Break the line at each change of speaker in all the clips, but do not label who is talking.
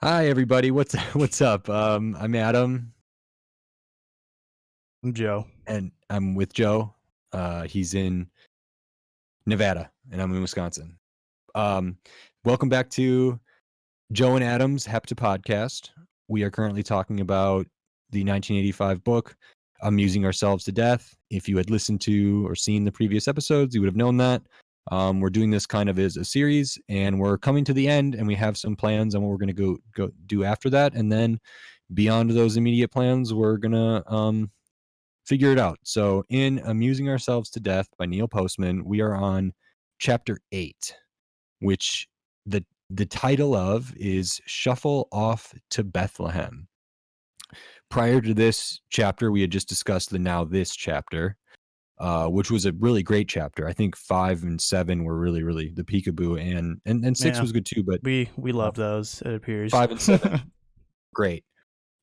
Hi, everybody. What's up? I'm Adam,
I'm Joe.
and I'm with Joe. He's in Nevada, and I'm in Wisconsin. Um, Welcome back to Joe and Adam's Hepta podcast. We are currently talking about the 1985 book, Amusing Ourselves to Death. If you had listened to or seen the previous episodes, you would have known that. We're doing this kind of as a series, and we're coming to the end, and we have some plans on what we're going to go do after that, and then beyond those immediate plans, we're gonna figure it out. So, in Amusing Ourselves to Death by Neil Postman, we are on chapter 8, which the title of is Shuffle Off to Bethlehem. Prior to this chapter, we had just discussed the Now This chapter, which was a really great chapter. I think 5 and 7 were really the peekaboo, and 6
Yeah,
was good too, but
we
uh,
love those. It appears.
5 and 7 great.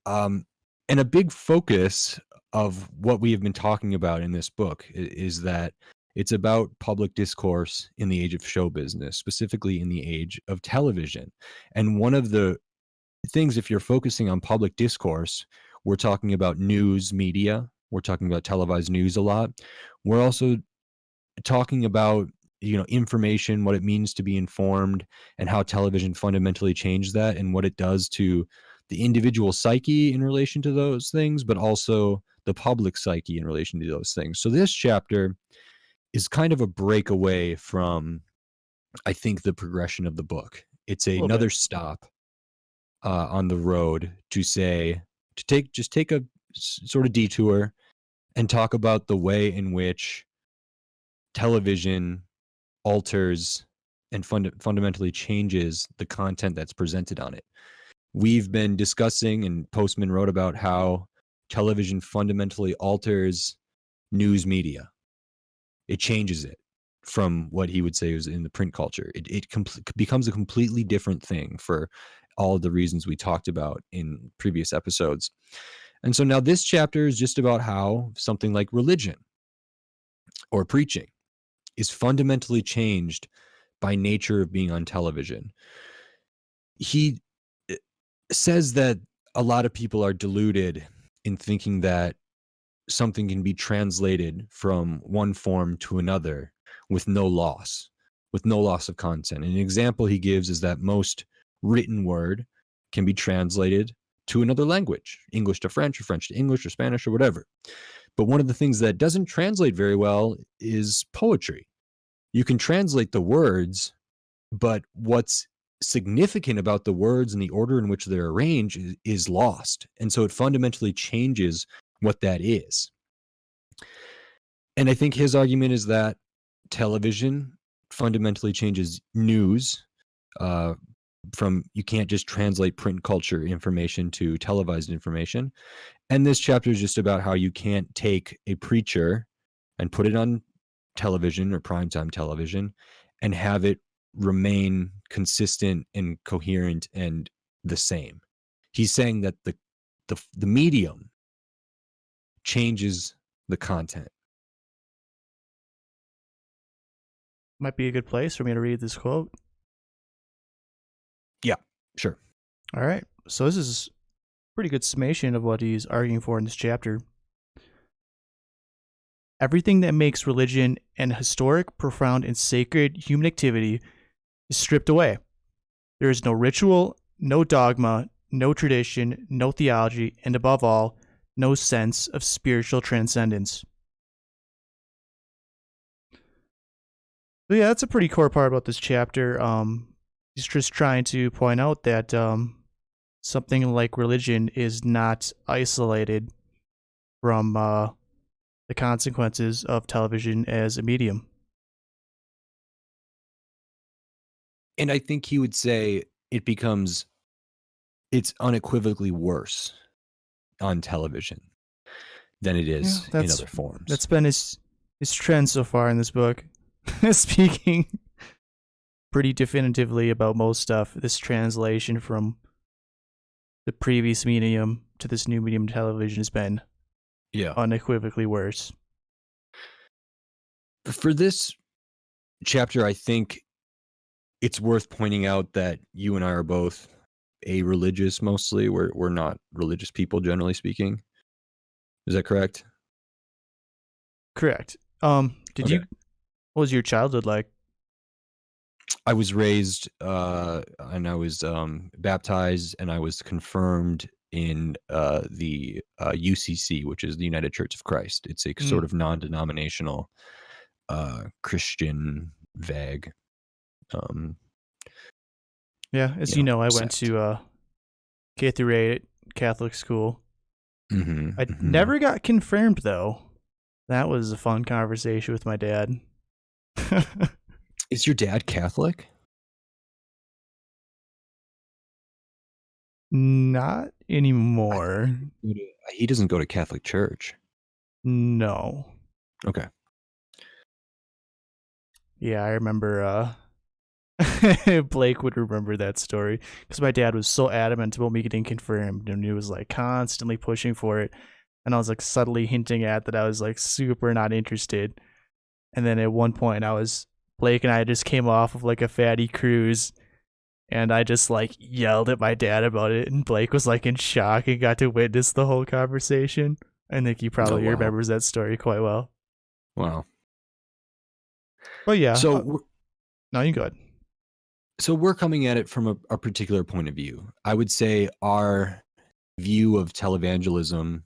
Um, and a big focus of what we have been talking about in this book is that it's about public discourse in the age of show business, specifically in the age of television. And one of the things, if you're focusing on public discourse, we're talking about news media, we're talking about televised news a lot. We're also talking about information, what it means to be informed, and how television fundamentally changed that, and what it does to the individual psyche in relation to those things, but also the public psyche in relation to those things. So this chapter is kind of a breakaway from, I think, the progression of the book. It's
A little bit.
another stop on the road to take a sort of detour and talk about the way in which television alters and fundamentally changes the content that's presented on it. We've been discussing, and Postman wrote about how television fundamentally alters news media. It changes it from what he would say was in the print culture. It becomes a completely different thing for all of the reasons we talked about in previous episodes. And so now this chapter is just about how something like religion or preaching is fundamentally changed by nature of being on television. He says that a lot of people are deluded in thinking that something can be translated from one form to another with no loss of content. And an example he gives is that most written word can be translated to another language, English to French, or French to English, or Spanish, or whatever. But one of the things that doesn't translate very well is poetry. You can translate the words, but what's significant about the words and the order in which they're arranged is lost. And so it fundamentally changes what that is. And I think his argument is that television fundamentally changes news from you can't just translate print culture information to televised information. And this chapter is just about how you can't take a preacher and put it on television or primetime television and have it remain consistent and coherent and the same. He's saying that the medium changes the content.
Might be a good place for me to read this quote.
Yeah, sure.
All right. So this is a pretty good summation of what he's arguing for in this chapter. Everything that makes religion an historic, profound, and sacred human activity is stripped away. There is no ritual, no dogma, no tradition, no theology, and above all, no sense of spiritual transcendence. So yeah, that's a pretty core part about this chapter. He's just trying to point out that something like religion is not isolated from the consequences of television as a medium.
And I think he would say it's unequivocally worse on television than it
Yeah,
is in other forms.
that's been his trend so far in this book. Speaking pretty definitively about most stuff, this translation from the previous medium to this new medium television has been unequivocally worse.
For this chapter, I think it's worth pointing out that you and I are both a-religious mostly. We're not religious people, generally speaking. Is that correct?
Correct. Did
Okay.
you? What was your childhood like?
I was raised and I was baptized and I was confirmed in the UCC, which is the United Church of Christ. It's a
Mm,
sort of non-denominational Christian vague um,
yeah, as you know, I went
sect.
to K through 8 Catholic school.
Hmm.
I
Hmm.
never got confirmed though. That was a fun conversation with my dad.
Is your dad Catholic?
Not
I thought
anymore.
he doesn't go to Catholic church.
No.
Okay.
Yeah, I remember Blake would remember that story because my dad was so adamant about me getting confirmed and he was like constantly pushing for it. And I was like subtly hinting at that I was like super not interested. And then at one point Blake and I just came off of like a fatty cruise and I just like yelled at my dad about it and Blake was like in shock and got to witness the whole conversation. I think he
Oh
probably
wow.
remembers that story quite well.
Wow.
But yeah,
So we're,
no, you go ahead.
so we're coming at it from a particular point of view. I would say our view of televangelism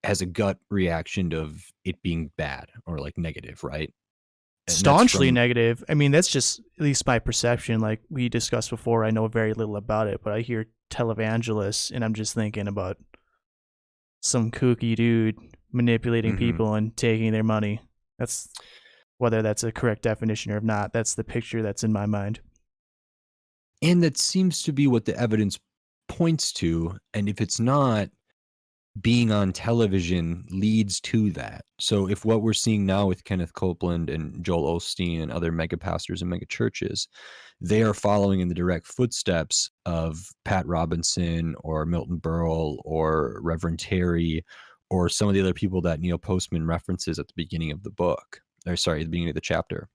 has a gut reaction of it being bad or like negative, right? And that's
Staunchly
from
negative. I mean, that's just at least my perception. Like we discussed before, I know very little about it, but I hear televangelists and I'm just thinking about some kooky dude manipulating
mhm.
people and taking their money. That's whether that's a correct definition or not. That's the picture that's in my mind.
And that seems to be what the evidence points to. And if it's not, being on television leads to that. So if what we're seeing now with Kenneth Copeland and Joel Osteen and other mega pastors and mega churches, they are following in the direct footsteps of Pat Robinson or Milton Berle or Reverend Terry or some of the other people that Neil Postman references at the beginning of the book, or sorry, at the beginning of the chapter.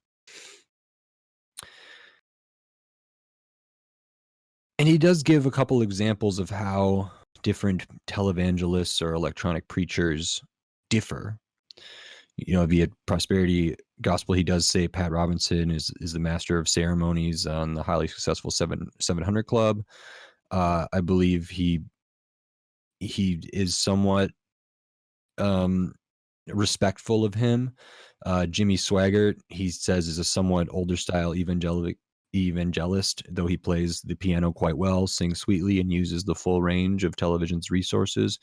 And he does give a couple examples of how different televangelists or electronic preachers differ. Via prosperity gospel, he does say Pat Robinson is the master of ceremonies on the highly successful 700 Club. I believe he is somewhat um, respectful of him. Jimmy Swaggart, he says, is a somewhat older style evangelist, though he plays the piano quite well, sings sweetly, and uses the full range of television's resources.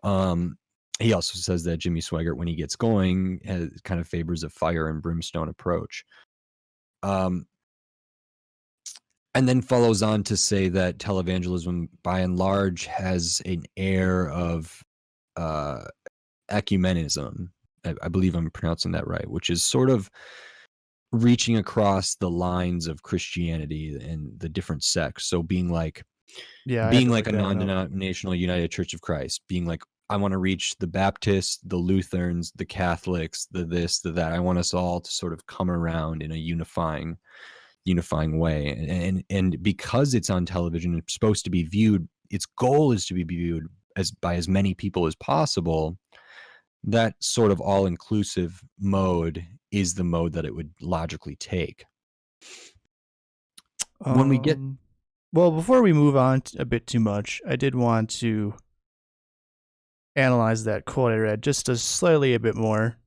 Um, he also says that Jimmy Swaggart, when he gets going, kind of favors a fire and brimstone approach. Um, and then follows on to say that televangelism, by and large, has an air of uh, ecumenism. I believe I'm pronouncing that right, which is sort of reaching across the lines of Christianity and the different sects. So
Yeah, I had
being
to
like
look
a
that one up.
non-denominational United Church of Christ, being like, I want to reach the Baptists, the Lutherans, the Catholics, the this, the that. I want us all to sort of come around in a unifying way. And because it's on television, it's supposed to be viewed. Its goal is to be viewed as by as many people as possible. That sort of all-inclusive mode is the mode that it would logically take. When we get
Um, well, before we move on a bit too much, I did want to analyze that quote I read just a slightly a bit more.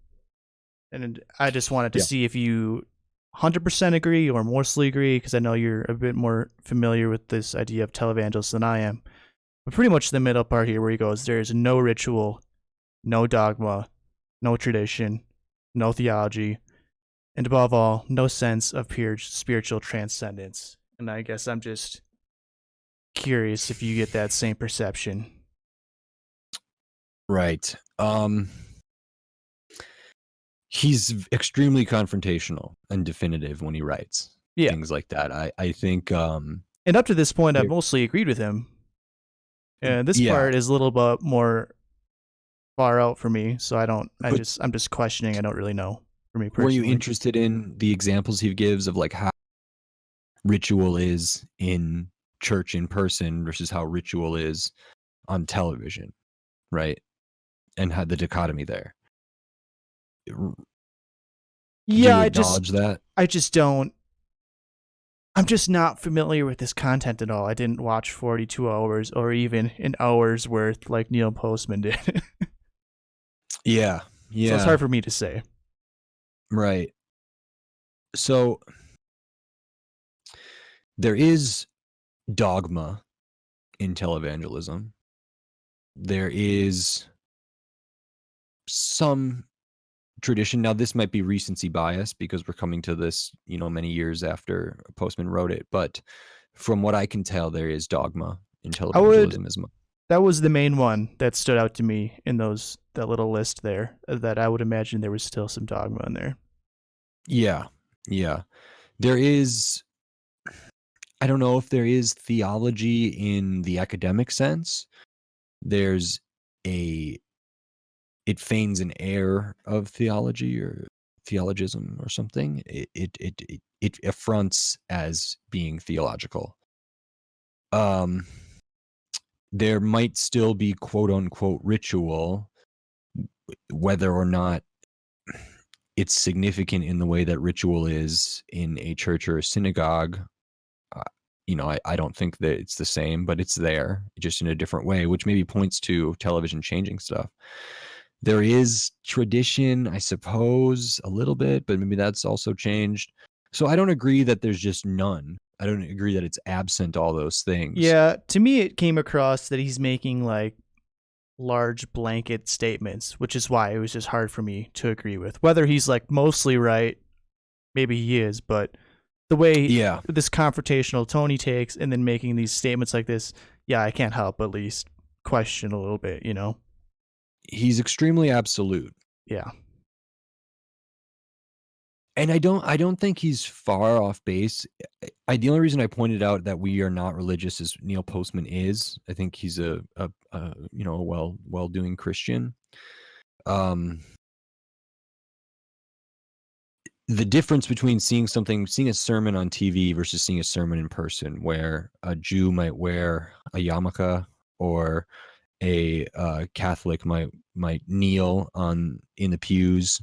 And I just wanted to
Yeah.
see if you 100% agree or mostly agree, because I know you're a bit more familiar with this idea of televangelists than I am. But pretty much the middle part here where he goes, there is no ritual, no dogma, no tradition, no theology, and above all, no sense of pure spiritual transcendence. And I guess I'm just curious if you get that same perception.
right, he's extremely confrontational and definitive when he writes
Yeah.
things like that. I think,
And up to this point, I've
there,
mostly agreed with him. And this
yeah.
part is a little bit more far out for me, so
But
I'm just questioning. I don't really know for me
were you
personally.
interested in the examples he gives of like how ritual is in church in person versus how ritual is on television, right? And had the dichotomy there. Do
Yeah,
you acknowledge that?
I just don't. I'm just not familiar with this content at all. I didn't watch 42 hours or even an hour's worth like Neil Postman did.
Yeah.
So it's
Yeah.
hard for me to say.
Right. So there is dogma in televangelism. There is some tradition. Now, this might be recency bias because we're coming to this, many years after Postman wrote it. But from what I can tell, there is dogma in
I would
televangelism as well.
That was the main one that stood out to me in that little list there. That I would imagine there was still some dogma in there.
Yeah. Yeah. There is, I don't know if there is theology in the academic sense. There's a, it feigns an air of theology or theologism or something. It affronts as being theological. There might still be quote unquote ritual, whether or not it's significant in the way that ritual is in a church or a synagogue. uh, I don't think that it's the same, but it's there just in a different way, which maybe points to television changing stuff. There is tradition, I suppose, a little bit, but maybe that's also changed. So I don't agree that there's just none. I don't agree that it's absent all those things.
Yeah, to me it came across that he's making like large blanket statements, which is why it was just hard for me to agree with. Whether he's like mostly right, maybe he is, but the way
Yeah,
this confrontational tone he takes and then making these statements like this, yeah, I can't help but at least question a little bit,
he's extremely absolute.
Yeah.
And I don't think he's far off base. The only reason I pointed out that we are not religious is Neil Postman is. I think he's a well doing Christian. Um, the difference between seeing a sermon on TV versus seeing a sermon in person, where a Jew might wear a yarmulke or a Catholic might kneel in the pews.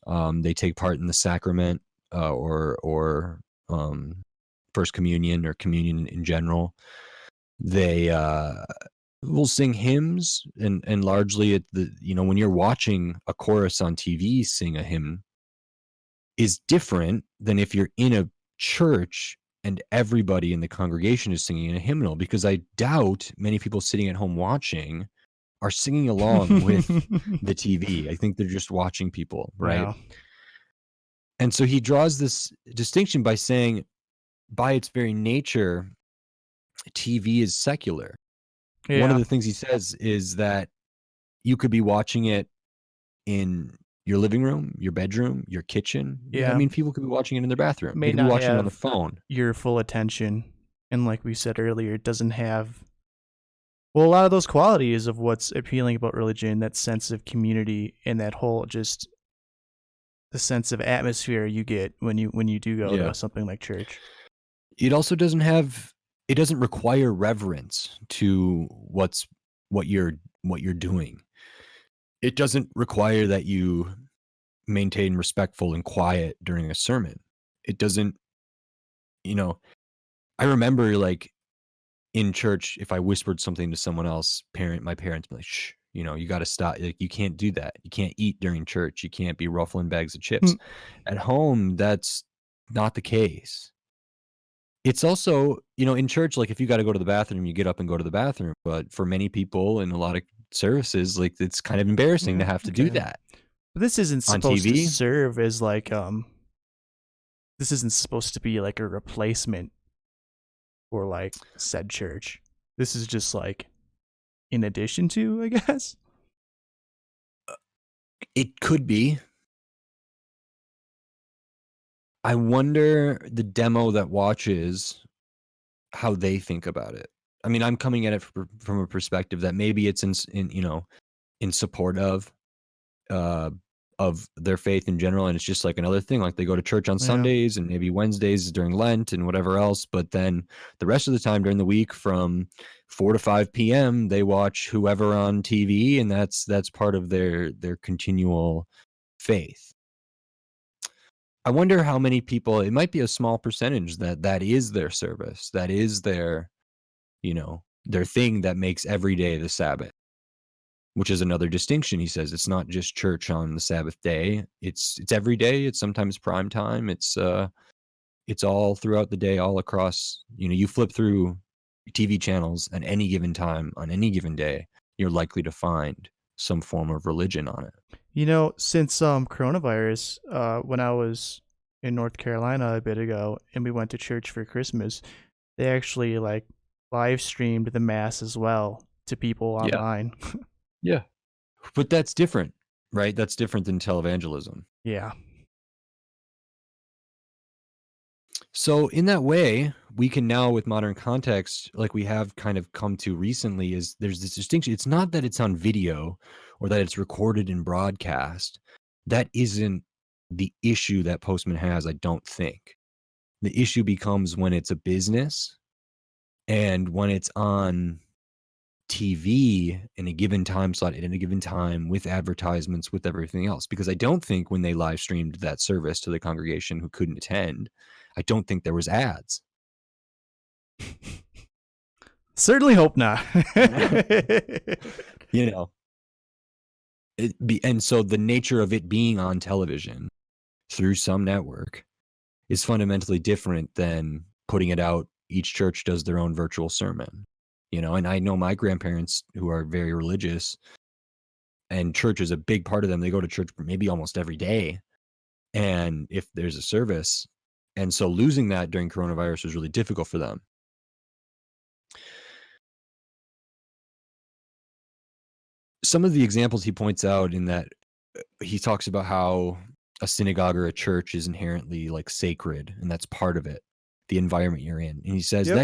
They take part in the sacrament or first communion or communion in general. They will sing hymns, and largely when you're watching a chorus on TV sing a hymn is different than if you're in a church and everybody in the congregation is singing a hymnal, because I doubt many people sitting at home watching are singing along with the TV. I think they're just watching people, right?
Yeah.
And so he draws this distinction by saying, by its very nature, TV is secular. One of
Yeah.
the things he says is that you could be watching it in your living room, your bedroom, your kitchen. I
Yeah.
mean, people could be watching it in their bathroom. They
May
could be
not
watching it on the
have
phone.
your full attention. And like we said earlier, it doesn't have a lot of those qualities of what's appealing about religion, that sense of community and that whole just the sense of atmosphere you get when you do go
Yeah.
to something like church.
It also it doesn't require reverence to what you're doing. It doesn't require that you maintain respectful and quiet during a sermon. It doesn't, you know, I remember like in church, if I whispered something to someone else, my parents be like, shh, you got to stop. Like, you can't do that. You can't eat during church. You can't be ruffling bags of chips.
Mm.
At home, that's not the case. It's also, in church, like if you got to go to the bathroom, you get up and go to the bathroom. But for many people in a lot of services, like it's kind of embarrassing to
Yeah,
have to do
okay.
that
But this isn't
on
supposed to
TV.
serve as like this isn't supposed to be like a replacement for like said church. This is just like in addition to, I guess.
It could be. I wonder the demo that watches how they think about it. I mean, I'm coming at it from a perspective that maybe it's in support of, uh, of their faith in general, and it's just like another thing. Like they go to church on
Yeah.
Sundays and maybe Wednesdays during Lent and whatever else, but then the rest of the time during the week from 4 to 5 p.m. they watch whoever on TV, and that's part of their continual faith. I wonder how many people, it might be a small percentage that is their service, that is their, their thing that makes every day the Sabbath, which is another distinction. He says it's not just church on the Sabbath day. It's every day. It's sometimes prime time. It's all throughout the day, all across, you flip through TV channels at any given time on any given day, you're likely to find some form of religion on it.
Since coronavirus, when I was in North Carolina a bit ago and we went to church for Christmas, they actually like live streamed the mass as well to people
Yeah.
online.
Yeah. But that's different, right? That's different than televangelism.
Yeah.
So in that way, we can now, with modern context, like we have kind of come to recently, is there's this distinction. It's not that it's on video or that it's recorded and broadcast. That isn't the issue that Postman has, I don't think. The issue becomes when it's a business and when it's on TV in a given time slot at a given time with advertisements, with everything else. Because I don't think when they live streamed that service to the congregation who couldn't attend, I don't think there was ads.
Certainly hope not.
You know, and so the nature of it being on television through some network is fundamentally different than putting it out. Each church does their own virtual sermon, and I know my grandparents who are very religious, and church is a big part of them. They go to church maybe almost every day. And if there's a service, and so losing that during coronavirus was really difficult for them. Some of the examples he points out in that, he talks about how a synagogue or a church is inherently like sacred, and that's part of it, the environment you're in. And he says
Yep.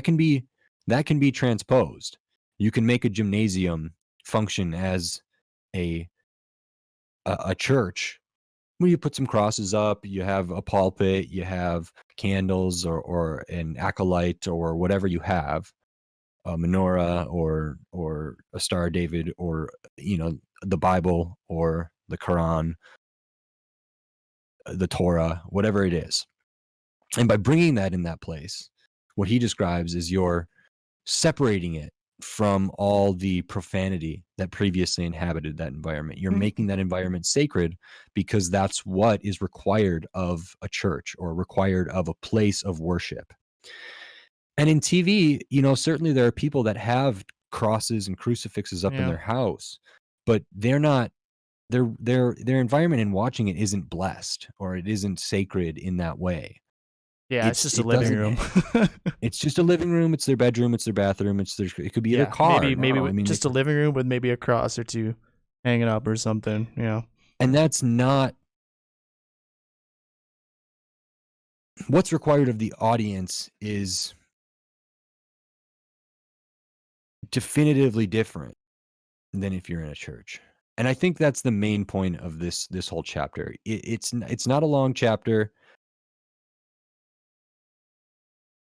that can be transposed. You can make a gymnasium function as a church where you put some crosses up, you have a pulpit, you have candles or an acolyte or whatever you have, a menorah or a Star of David or the Bible or the Quran, the Torah, whatever it is. And by bringing that in that place, what he describes is you're separating it from all the profanity that previously inhabited that environment. You're making that environment sacred because that's what is required of a church or required of a place of worship. And in TV, certainly there are people that have crosses and crucifixes up in
Yeah.
their house, but they're not, their environment in watching it isn't blessed or it isn't sacred in that way.
Yeah, it's just a
It
living
doesn't
room.
it's just a living room, it's their bedroom, it's their bathroom, it could be their
Yeah,
car.
maybe
No, I mean,
just a living room with maybe a cross or two hanging up or something. Yeah.
and that's not what's required of the audience is definitively different than if you're in a church. And I think that's the main point of this whole chapter. It's not a long chapter.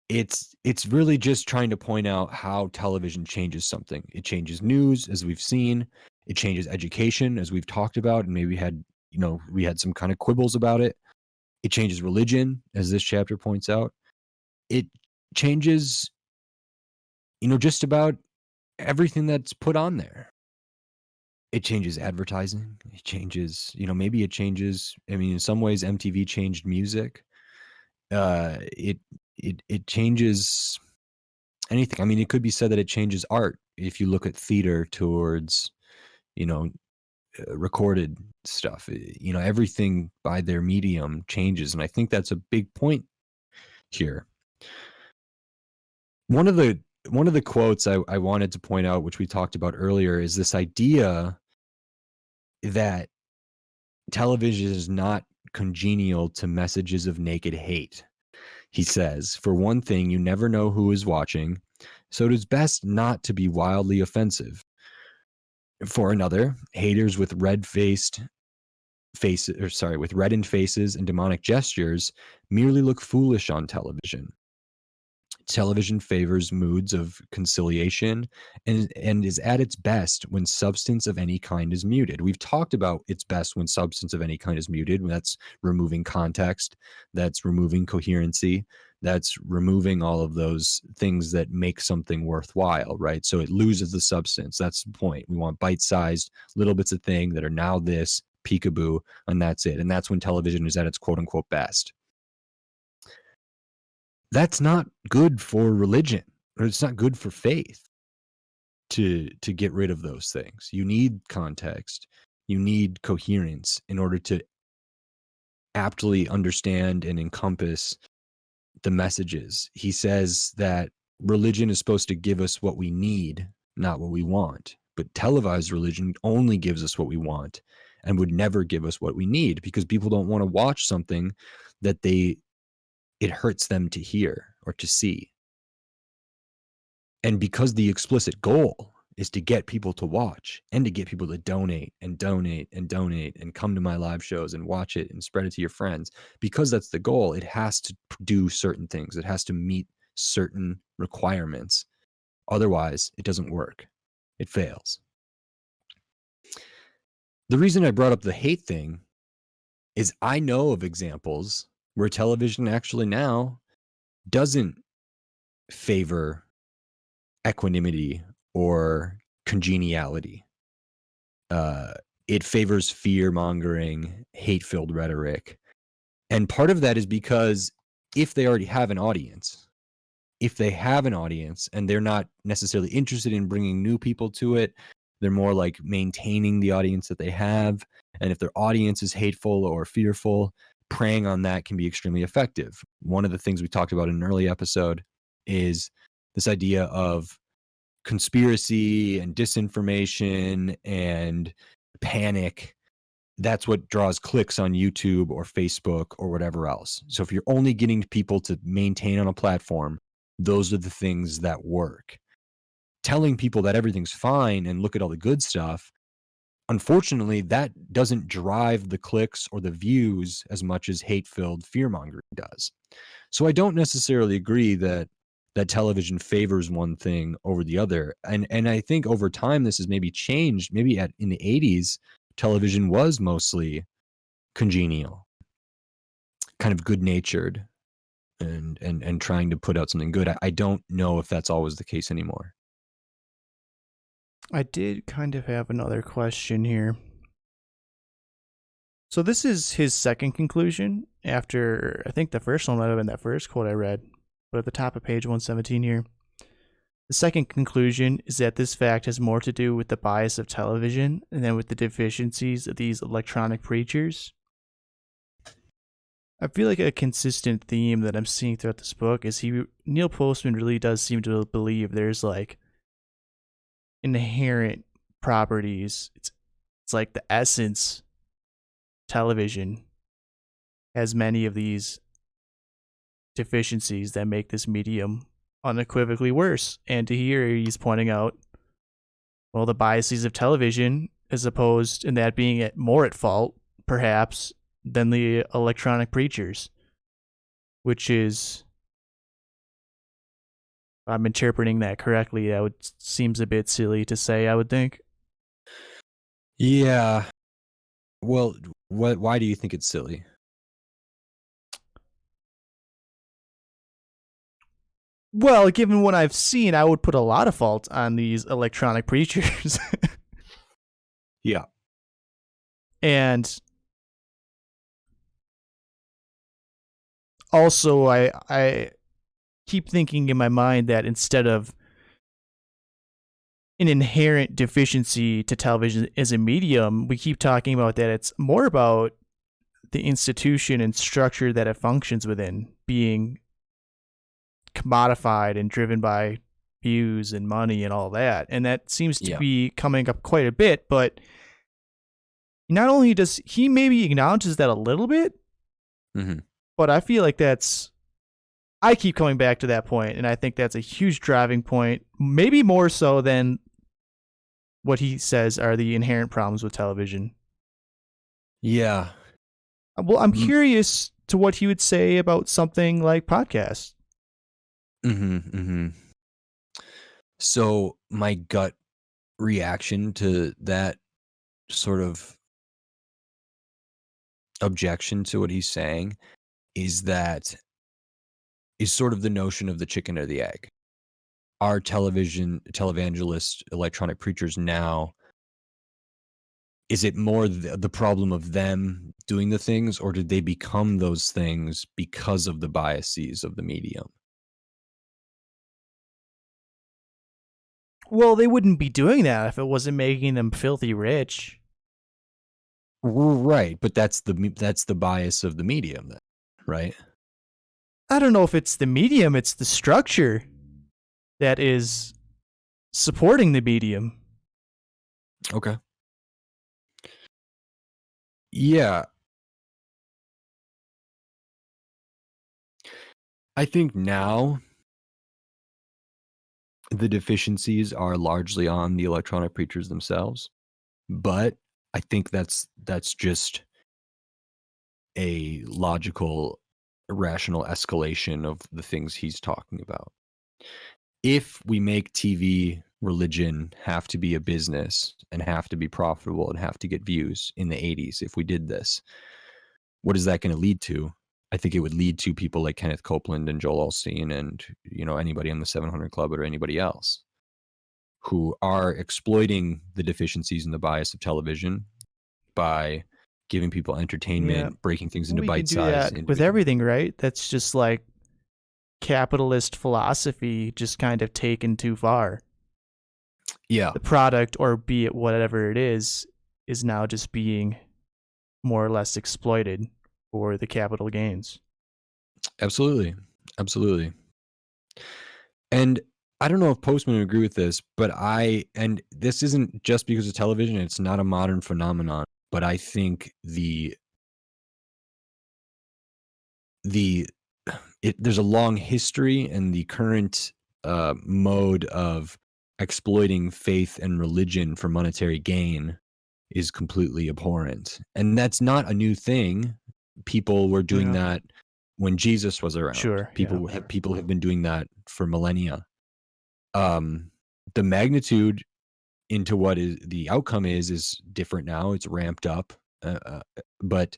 It's really just trying to point out how television changes something. It changes news, as we've seen. It changes education, as we've talked about, and maybe we had some kind of quibbles about it. It changes religion, as this chapter points out. It changes, just about everything that's put on there. It changes advertising. It changes, maybe it changes. I mean, in some ways, MTV changed music. It changes anything. I mean, it could be said that it changes art. If you look at theater towards, you know, recorded stuff, everything by their medium changes. And I think that's a big point here. One of the quotes I wanted to point out, which we talked about earlier, is this idea that television is not congenial to messages of naked hate. He says, for one thing, you never know who is watching, so it is best not to be wildly offensive. For another, haters with red-faced with reddened faces and demonic gestures merely look foolish on television. Television favors moods of conciliation and is at its best when substance of any kind is muted. We've talked about its best when substance of any kind is muted. That's removing context, that's removing coherency, that's removing all of those things that make something worthwhile, right? So it loses the substance. That's the point. We want bite-sized little bits of thing that are now this, peekaboo, and that's it. And that's when television is at its quote unquote best. That's not good for religion, or it's not good for faith to get rid of those things. You need context. You need coherence in order to aptly understand and encompass the messages. He says that religion is supposed to give us what we need, not what we want. But televised religion only gives us what we want and would never give us what we need, because people don't want to watch something that it hurts them to hear or to see. And because the explicit goal is to get people to watch and to get people to donate and donate and donate and come to my live shows and watch it and spread it to your friends, because that's the goal, it has to do certain things. It has to meet certain requirements. Otherwise, it doesn't work. It fails. The reason I brought up the hate thing is I know of examples where television actually now doesn't favor equanimity or congeniality. It favors fear-mongering, hate-filled rhetoric. And part of that is because if they already have an audience, and they're not necessarily interested in bringing new people to it, they're more like maintaining the audience that they have. And if their audience is hateful or fearful, preying on that can be extremely effective. One of the things we talked about in an early episode is this idea of conspiracy and disinformation and panic. That's what draws clicks on YouTube or Facebook or whatever else. So if you're only getting people to maintain on a platform, those are the things that work. Telling people that everything's fine and look at all the good stuff, unfortunately, that doesn't drive the clicks or the views as much as hate-filled fear-mongering does. So I don't necessarily agree that television favors one thing over the other. And I think over time this has maybe changed. Maybe in the 80s, television was mostly congenial, kind of good-natured, and trying to put out something good. I don't know if that's always the case anymore.
I did kind of have another question here. So this is his second conclusion after, I think the first one might have been that first quote I read, but at the top of page 117 here. The second conclusion is that this fact has more to do with the bias of television than with the deficiencies of these electronic preachers. I feel like a consistent theme that I'm seeing throughout this book is Neil Postman really does seem to believe there's like inherent properties. It's like the essence. Television has many of these deficiencies that make this medium unequivocally worse. And to hear he's pointing out, well, the biases of television, as opposed in that being more at fault, perhaps, than the electronic preachers, which is, if I'm interpreting that correctly, that seems a bit silly to say, I would think.
Yeah. Well, why do you think it's silly?
Well, given what I've seen, I would put a lot of fault on these electronic preachers.
Yeah.
And also, I keep thinking in my mind that instead of an inherent deficiency to television as a medium, we keep talking about that it's more about the institution and structure that it functions within being commodified and driven by views and money and all that. And that seems to be coming up quite a bit, but not only does he maybe acknowledges that a little bit, but I feel like I keep coming back to that point, and I think that's a huge driving point, maybe more so than what he says are the inherent problems with television.
Yeah.
Well, I'm
Mm,
curious to what he would say about something like podcasts.
mhm. So my gut reaction to that sort of objection to what he's saying is that is sort of the notion of the chicken or the egg. Are televangelist, electronic preachers now, is it more the problem of them doing the things, or did they become those things because of the biases of the medium?
Well, they wouldn't be doing that if it wasn't making them filthy rich.
Right, but that's the bias of the medium then, right?
I don't know if it's the medium, it's the structure that is supporting the medium.
Okay. Yeah, I think now the deficiencies are largely on the electronic preachers themselves, but I think that's just a logical, rational escalation of the things he's talking about. If we make TV religion have to be a business and have to be profitable and have to get views in the 80s, if we did this, what is that going to lead to? I think it would lead to people like Kenneth Copeland and Joel Osteen and anybody on the 700 Club or anybody else who are exploiting the deficiencies and the bias of television by giving people
Yeah.
entertainment, breaking things
Well,
into
we can do
bite-sized
that with
individual.
everything, right? That's just like capitalist philosophy just kind of taken too far.
Yeah,
The product, or be it whatever it is now just being more or less exploited for the capital gains.
absolutely. Absolutely. And I don't know if Postman would agree with this, but and this isn't just because of television, it's not a modern phenomenon, but I think the there's a long history and the current mode of exploiting faith and religion for monetary gain is completely abhorrent. And that's not a new thing. People were doing
Yeah.
that when Jesus was around.
Sure. Yeah.
People have been doing that for millennia. Um, the magnitude into what is the outcome is different now. It's ramped up, but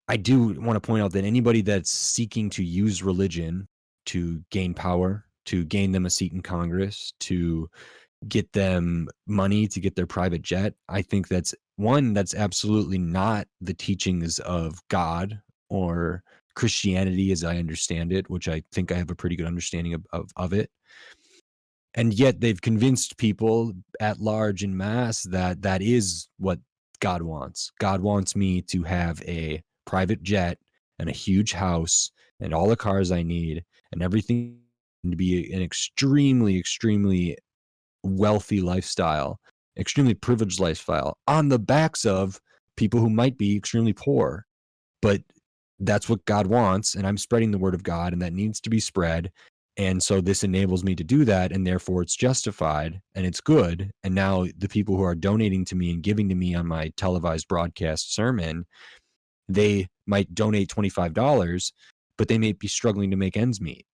I do want to point out that anybody that's seeking to use religion to gain power, to gain them a seat in Congress, to get them money, to get their private jet, I think that's absolutely not the teachings of God or Christianity as I understand it, which I think I have a pretty good understanding of it. And yet they've convinced people at large in mass that that is what God wants. God wants me to have a private jet and a huge house and all the cars I need and everything to be an extremely wealthy lifestyle, extremely privileged lifestyle on the backs of people who might be extremely poor. But that's what God wants, and I'm spreading the word of God, and that needs to be spread. And so this enables me to do that, and therefore it's justified and it's good. And now the people who are donating to me and giving to me on my televised broadcast sermon, they might donate $25, but they may be struggling to make ends meet,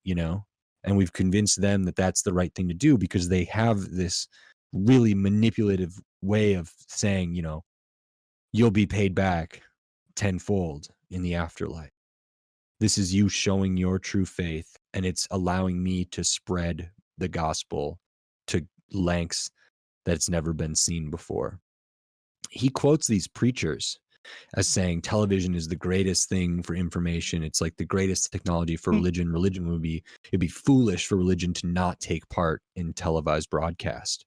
And we've convinced them that that's the right thing to do because they have this really manipulative way of saying, you'll be paid back tenfold in the afterlife. This is you showing your true faith, and it's allowing me to spread the gospel to lengths that's never been seen before. He quotes these preachers as saying television is the greatest thing for information. It's like the greatest technology for
Hmm.
religion. It'd be foolish for religion to not take part in televised broadcast.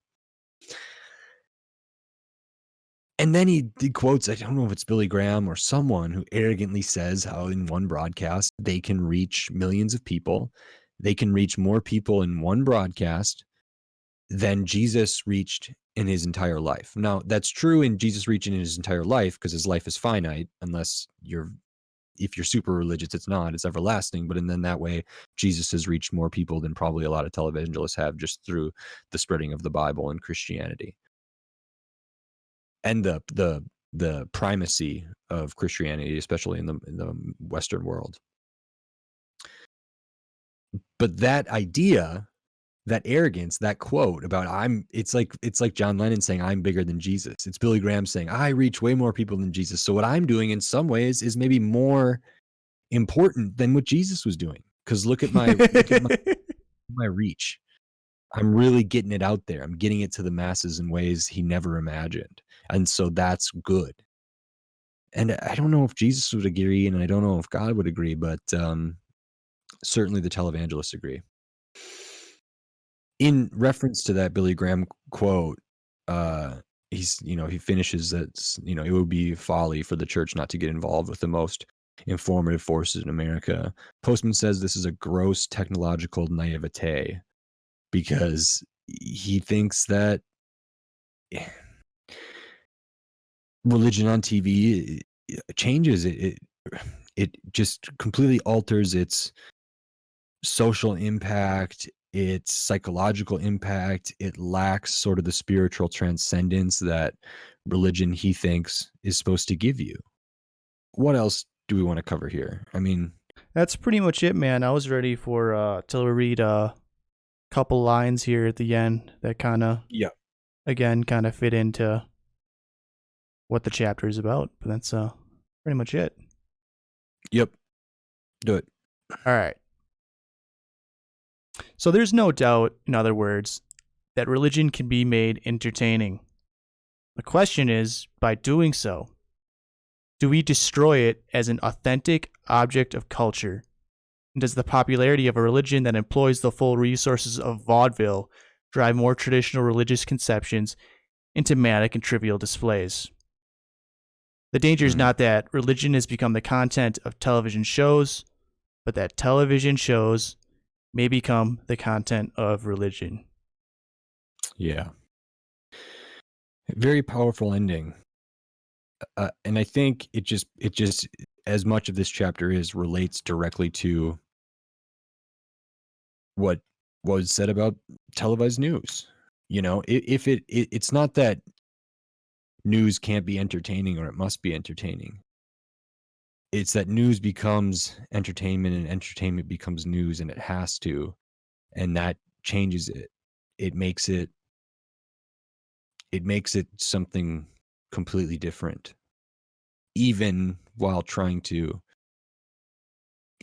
And then he quotes, I don't know if it's Billy Graham or someone who arrogantly says how in one broadcast they can reach millions of people. They can reach more people in one broadcast than Jesus reached in his entire life. Now, that's true in Jesus reaching in his entire life because his life is finite unless if you're super religious, it's not, it's everlasting. But and then that way, Jesus has reached more people than probably a lot of televangelists have just through the spreading of the Bible and Christianity. And the primacy of Christianity, especially in the Western world. But that idea, that arrogance, that quote about it's like John Lennon saying I'm bigger than Jesus. It's Billy Graham saying I reach way more people than Jesus. So what I'm doing in some ways is maybe more important than what Jesus was doing. Because look at my reach. I'm really getting it out there. I'm getting it to the masses in ways he never imagined. And so that's good. And I don't know if Jesus would agree, and I don't know if God would agree, but certainly the televangelists agree. In reference to that Billy Graham quote, he finishes that, it would be folly for the church not to get involved with the most informative forces in America. Postman says this is a gross technological naivete because he thinks that religion on TV changes it just completely alters its social impact, its psychological impact. It lacks sort of the spiritual transcendence that religion, he thinks, is supposed to give you. What else do we want to cover here? I mean,
That's pretty much it, man. I was ready for to read a couple lines here at the end that kind of,
yeah,
again, kind of fit into what the chapter is about. But that's pretty much it.
yep, do it.
All right. So there's no doubt, in other words, that religion can be made entertaining. The question is, by doing so, do we destroy it as an authentic object of culture? And does the popularity of a religion that employs the full resources of vaudeville drive more traditional religious conceptions into manic and trivial displays? The danger is not that religion has become the content of television shows, but that television shows may become the content of religion.
Yeah. Very powerful ending. And I think it just, as much of this chapter relates directly to what was said about televised news. If it's not that news can't be entertaining or it must be entertaining. It's that news becomes entertainment and entertainment becomes news, and it has to, and that changes it. It makes it something completely different, even while trying to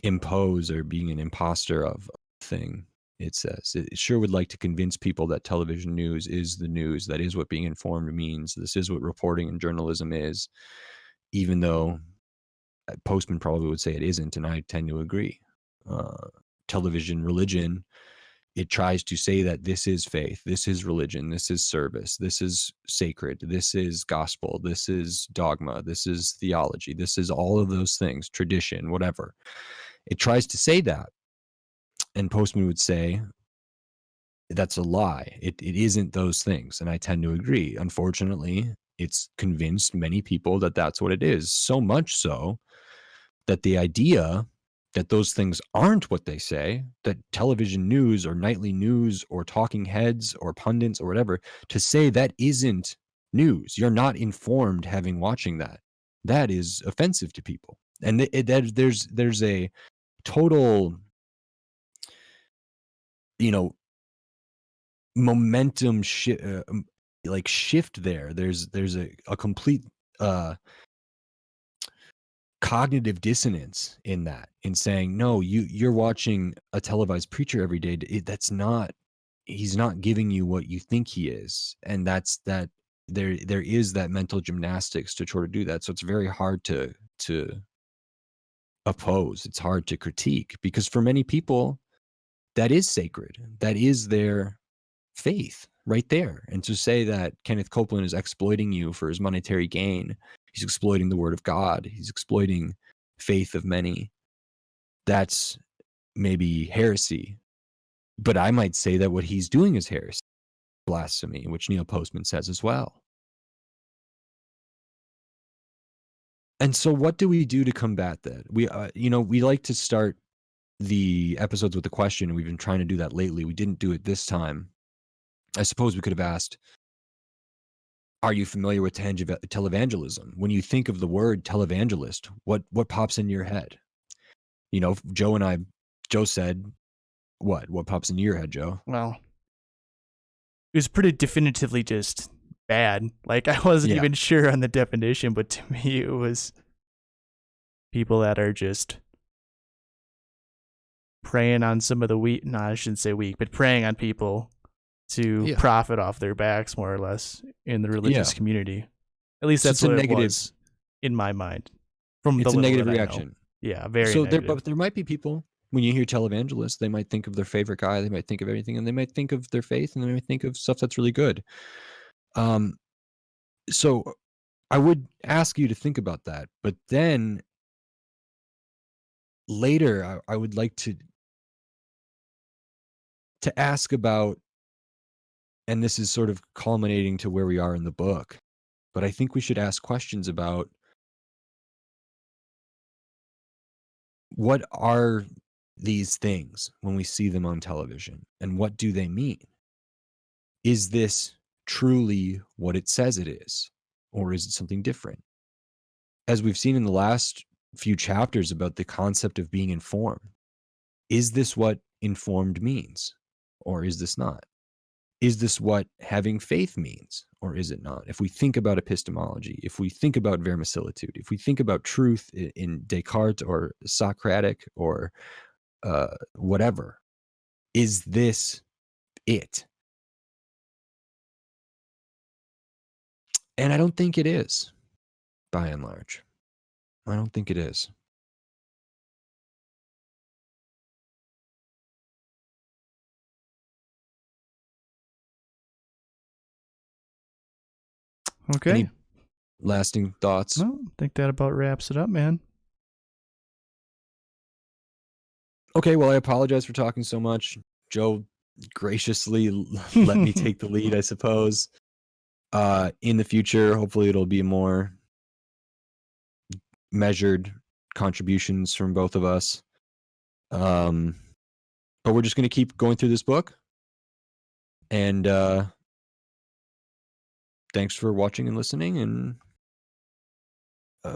impose or being an imposter of a thing. It says it sure would like to convince people that television news is the news. That is what being informed means. This is what reporting and journalism is, even though Postman probably would say it isn't, and I tend to agree. Television religion, it tries to say that this is faith, this is religion, this is service, this is sacred, this is gospel, this is dogma, this is theology, this is all of those things, tradition, whatever. It tries to say that. And Postman would say, that's a lie. It isn't those things. And I tend to agree. Unfortunately, it's convinced many people that that's what it is. So much so that the idea that those things aren't what they say, that television news or nightly news or talking heads or pundits or whatever, to say that isn't news, you're not informed having watching that, that is offensive to people. And there's a total, momentum shift there. There's a complete cognitive dissonance in that, in saying, no, you're watching a televised preacher every day. He's not giving you what you think he is. And that's that there is that mental gymnastics to try to do that. So it's very hard to oppose. It's hard to critique, because for many people that is sacred. That is their faith right there. And to say that Kenneth Copeland is exploiting you for his monetary gain, he's exploiting the word of God, he's exploiting faith of many, that's maybe heresy. But I might say that what he's doing is heresy, blasphemy, which Neil Postman says as well. And so what do we do to combat that? We like to start the episodes with a question, and we've been trying to do that lately. We didn't do it this time. I suppose we could have asked, Are you familiar with televangelism? When you think of the word televangelist, what pops into your head? You know, Joe said, what pops into your head, Joe?
Well, it was pretty definitively just bad. Like, I wasn't
Yeah.
even sure on the definition, but to me, it was people that are just preying on some of the weak. No, I shouldn't say weak, but preying on people to
Yeah.
profit off their backs, more or less, in the religious community. At least
So
that's
it's a
what it
negative-
was in my mind. From
It's
the
a
little
negative
that I know.
reaction.
Yeah, very
So
negative.
there might be people, when you hear televangelist, they might think of their favorite guy, they might think of anything, and they might think of their faith, and they might think of stuff that's really good. So I would ask you to think about that, but then later I would like to ask about, and this is sort of culminating to where we are in the book, but I think we should ask questions about what are these things when we see them on television, and what do they mean? Is this truly what it says it is, or is it something different? As we've seen in the last few chapters about the concept of being informed, is this what informed means, or is this not? Is this what having faith means, or is it not? If we think about epistemology, if we think about verisimilitude, if we think about truth in Descartes or Socratic or whatever, is this it? And I don't think it is, by and large. I don't think it is.
Okay.
Any lasting thoughts?
Well, I think that about wraps it up, man.
Okay, well, I apologize for talking so much. Joe graciously let me take the lead, I suppose. In the future, hopefully it'll be more measured contributions from both of us. But we're just going to keep going through this book. And thanks for watching and listening. And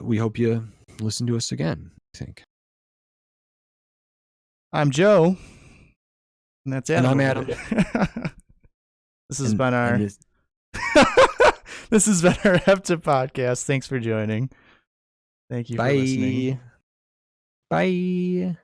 we hope you listen to us again, I think.
I'm Joe. And that's Adam.
And I'm Adam.
This has been our
this
this has been our Hepta podcast. Thanks for joining. Thank you for listening.
Bye.